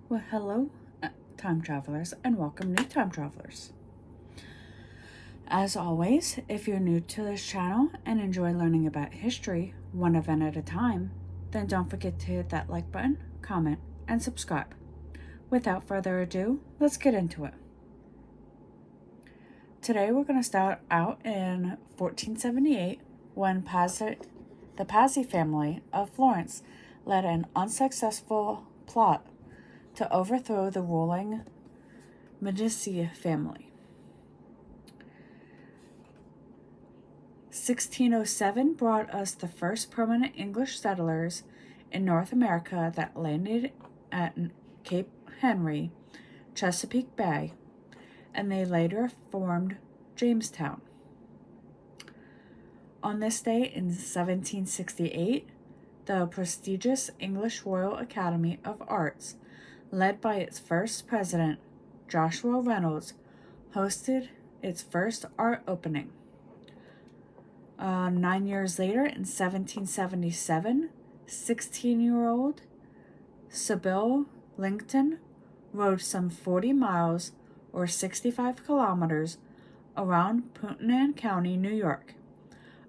Well, hello, time travelers, and welcome, new time travelers. As always, if you're new to this channel and enjoy learning about history one event at a time, then don't forget to hit that like button, comment, and subscribe. Without further ado, let's get into it. Today we're going to start out in 1478 when the Pazzi family of Florence led an unsuccessful plot to overthrow the ruling Medici family. 1607 brought us the first permanent English settlers in North America that landed at Cape Henry, Chesapeake Bay, and they later formed Jamestown. On this day in 1768, the prestigious English Royal Academy of Arts, led by its first president, Joshua Reynolds, hosted its first art opening. 9 years later, in 1777, 16-year-old Sybil Langton rode some 40 miles or 65 kilometers around Putnam County, New York,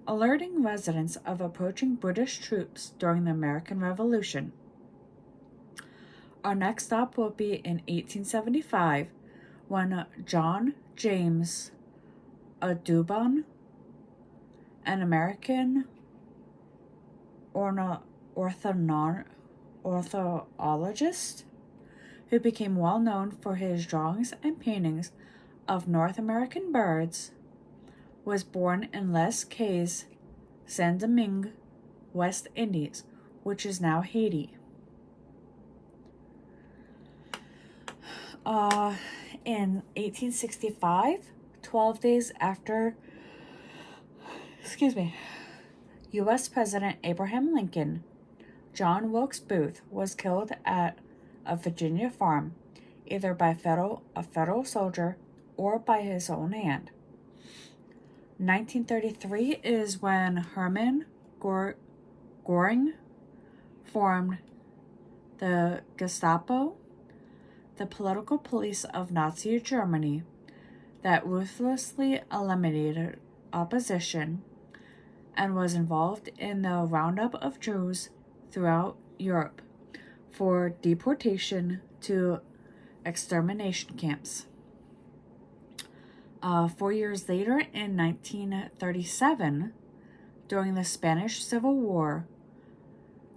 alerting residents of approaching British troops during the American Revolution. Our next stop will be in 1875 when John James Audubon, an American ornithologist who became well known for his drawings and paintings of North American birds, was born in Les Cayes, Saint Domingue, West Indies, which is now Haiti. In 1865, 12 days after U.S. President Abraham Lincoln, John Wilkes Booth was killed at a Virginia farm, either by a federal soldier or by his own hand. 1933 is when Hermann Göring formed the Gestapo, the political police of Nazi Germany that ruthlessly eliminated opposition and was involved in the roundup of Jews throughout Europe for deportation to extermination camps. 4 years later, in 1937, during the Spanish Civil War,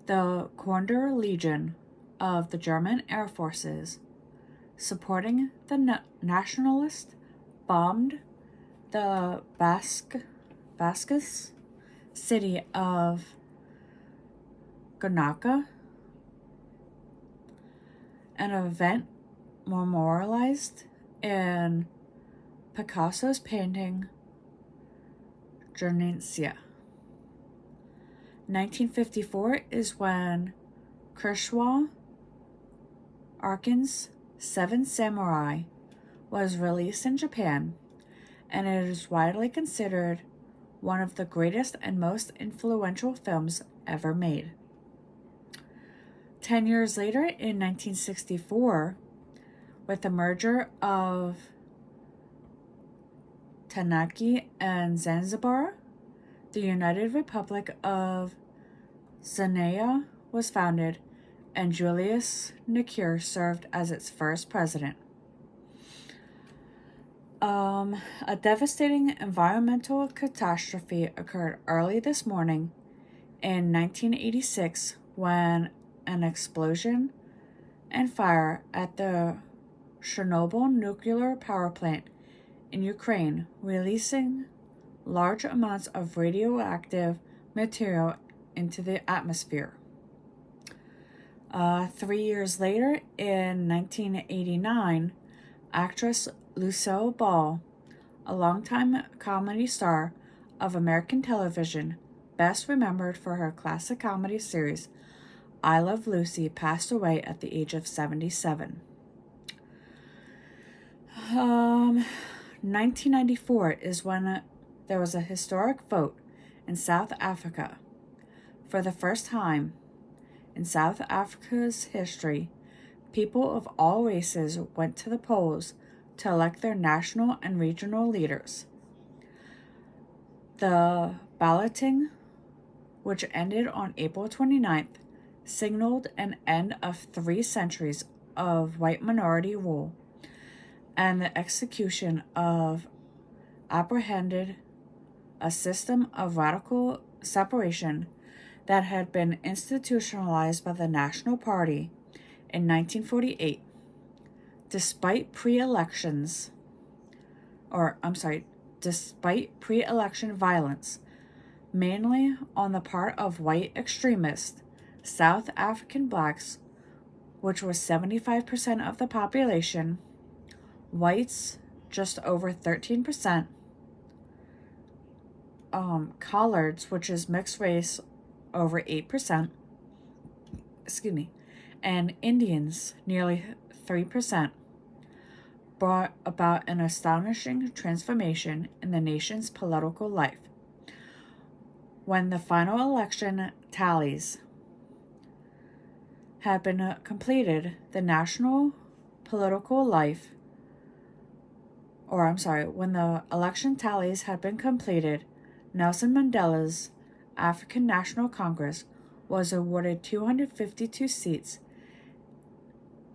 the Condor Legion of the German Air Forces, supporting the nationalists, bombed the Basque city of Guernica, an event memorialized in Picasso's painting Guernica. 1954 is when Kershaw Arkin's Seven Samurai was released in Japan, and it is widely considered one of the greatest and most influential films ever made. 10 years later, in 1964, with the merger of Tanaki and Zanzibar, the United Republic of Zanaya was founded, and Julius Nyerere served as its first president. A devastating environmental catastrophe occurred early this morning in 1986 when an explosion and fire at the Chernobyl nuclear power plant in Ukraine, releasing large amounts of radioactive material into the atmosphere. 3 years later, in 1989, actress Lucille Ball, a longtime comedy star of American television, best remembered for her classic comedy series I Love Lucy, passed away at the age of 77. 1994 is when there was a historic vote in South Africa. For the first time in South Africa's history, people of all races went to the polls to elect their national and regional leaders. The balloting, which ended on April 29th, signaled an end of 3 centuries of white minority rule and the execution of apprehended a system of radical separation that had been institutionalized by the National Party in 1948. Despite pre-election violence, mainly on the part of white extremists, South African blacks, which was 75% of the population, whites just over 13%, collards, which is mixed race, over 8%, and Indians, nearly 3%, brought about an astonishing transformation in the nation's political life. When the final election tallies had been completed, when the election tallies had been completed, Nelson Mandela's African National Congress was awarded 252 seats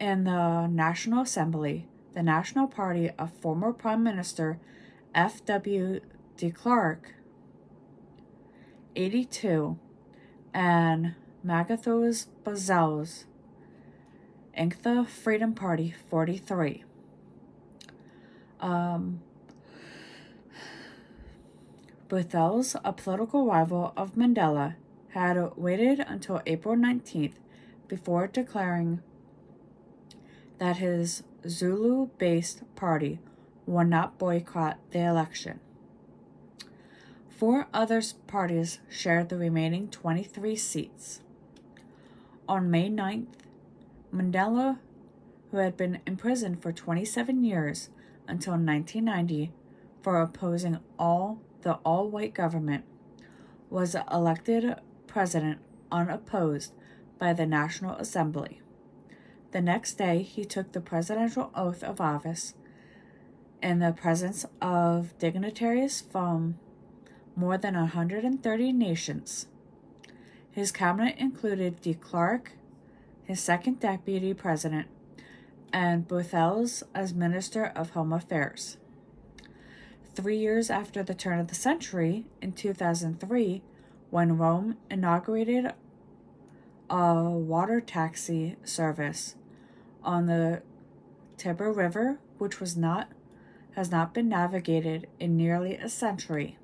in the National Assembly. The National Party of former Prime Minister F.W. de Klerk, 82, and Magathos Bozell's Inkatha Freedom Party, 43. Bothel's, a political rival of Mandela, had waited until April 19th before declaring that his Zulu-based party would not boycott the election. 4 other parties shared the remaining 23 seats. On May 9th, Mandela, who had been imprisoned for 27 years until 1990 for opposing the all-white government, was elected president unopposed by the National Assembly. The next day, he took the presidential oath of office in the presence of dignitaries from more than 130 nations. His cabinet included de Klerk, his second deputy president, and Bothel's as Minister of Home Affairs. 3 years after the turn of the century, in 2003, when Rome inaugurated a water taxi service on the Tiber River, which has not been navigated in nearly a century.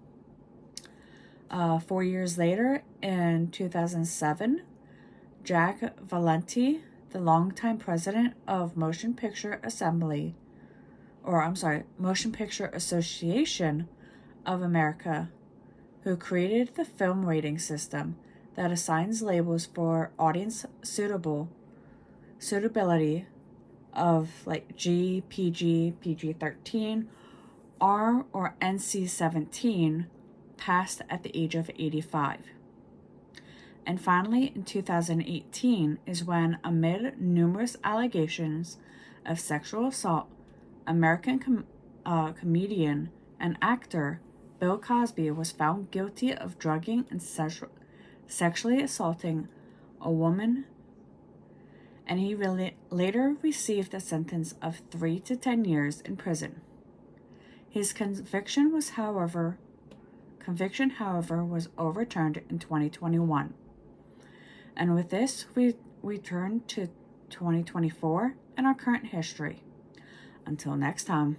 4 years later, in 2007, Jack Valenti, the longtime president of Motion Picture Association of America, who created the film rating system that assigns labels for audience suitability of like G, PG, PG-13, R, or NC-17, passed at the age of 85. And finally, in 2018 is when, amid numerous allegations of sexual assault, American comedian and actor Bill Cosby was found guilty of drugging and sexually assaulting a woman, and he later received a sentence of 3 to 10 years in prison. His conviction, however, was overturned in 2021. And with this, we turn to 2024 and our current history. Until next time.